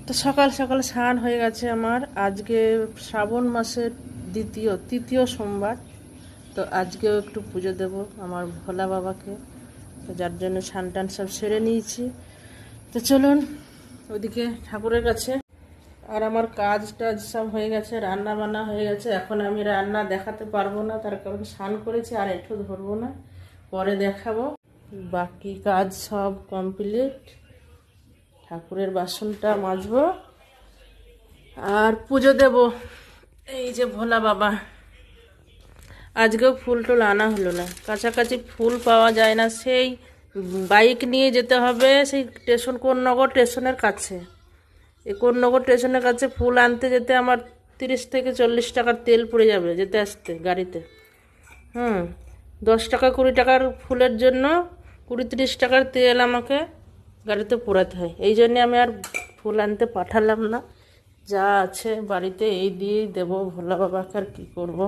তো সকাল সকাল স্নান হয়ে গেছে আমার। আজকে শ্রাবণ মাসের তৃতীয় সোমবার। তো আজকেও একটু পুজো দেব আমার ভোলা বাবাকে, তো যার জন্য স্নান টান সব সেরে নিয়েছি। তো চলুন ওদিকে ঠাকুরের কাছে। আর আমার কাজ টাজ সব হয়ে গেছে, রান্না বান্না হয়ে গেছে। এখন আমি রান্না দেখাতে পারবো না, তার কারণ স্নান করেছি আর একটু ধরবো না, পরে দেখাবো। বাকি কাজ সব কমপ্লিট। ঠাকুরের বাসনটা মাজবো আর পুজো দেব। এই যে ভোলা বাবা, আজকেও ফুল টুল আনা হলো না, কাছাকাছি ফুল পাওয়া যায় না। সেই বাইক নিয়ে যেতে হবে সেই কোন্নগর স্টেশনের কাছে। এই কোন্নগর স্টেশনের কাছে ফুল আনতে যেতে আমার 30 থেকে 40 টাকার তেল পড়ে যাবে যেতে আসতে গাড়িতে। 10 টাকা 20 টাকার ফুলের জন্য 20-30 টাকার তেল আমাকে গাড়িতে পোড়াতে হয়। এই জন্যে আমি আর ফুল আনতে পাঠালাম না। যা আছে বাড়িতে এই দিয়েই দেবো ভোলা বাবাকে। আর কী করবো,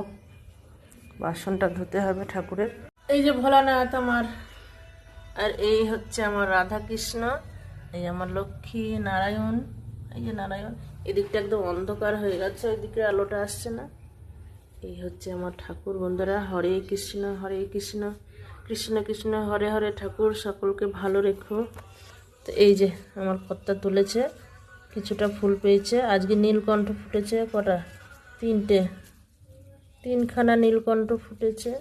বাসনটা ধুতে হবে ঠাকুরের। এই যে ভোলানাথ আমার, আর এই হচ্ছে আমার রাধা কৃষ্ণ, এই আমার লক্ষ্মী নারায়ণ। এই যে নারায়ণ, এদিকটা একদম অন্ধকার হয়ে গেছে, ওই দিকে আলোটা আসছে না। এই হচ্ছে আমার ঠাকুর। বন্ধুরা, হরে কৃষ্ণ কৃষ্ণ কৃষ্ণ হরে হরে। ঠাকুর সকলকে ভালো রেখো। তো এই যে আমার কর্তা তুলেছে, কিছুটা ফুল পেয়েছে। আজকে নীলকণ্ঠ ফুটেছে কটা, 3খানা নীলকণ্ঠ ফুটেছে।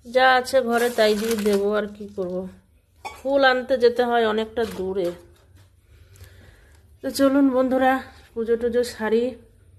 যা আছে ঘরে তাই দিয়ে দেবো, আর কি করব। ফুল আনতে যেতে হয় অনেকটা দূরে। তো চলুন বন্ধুরা, পুজো টুজো সারি।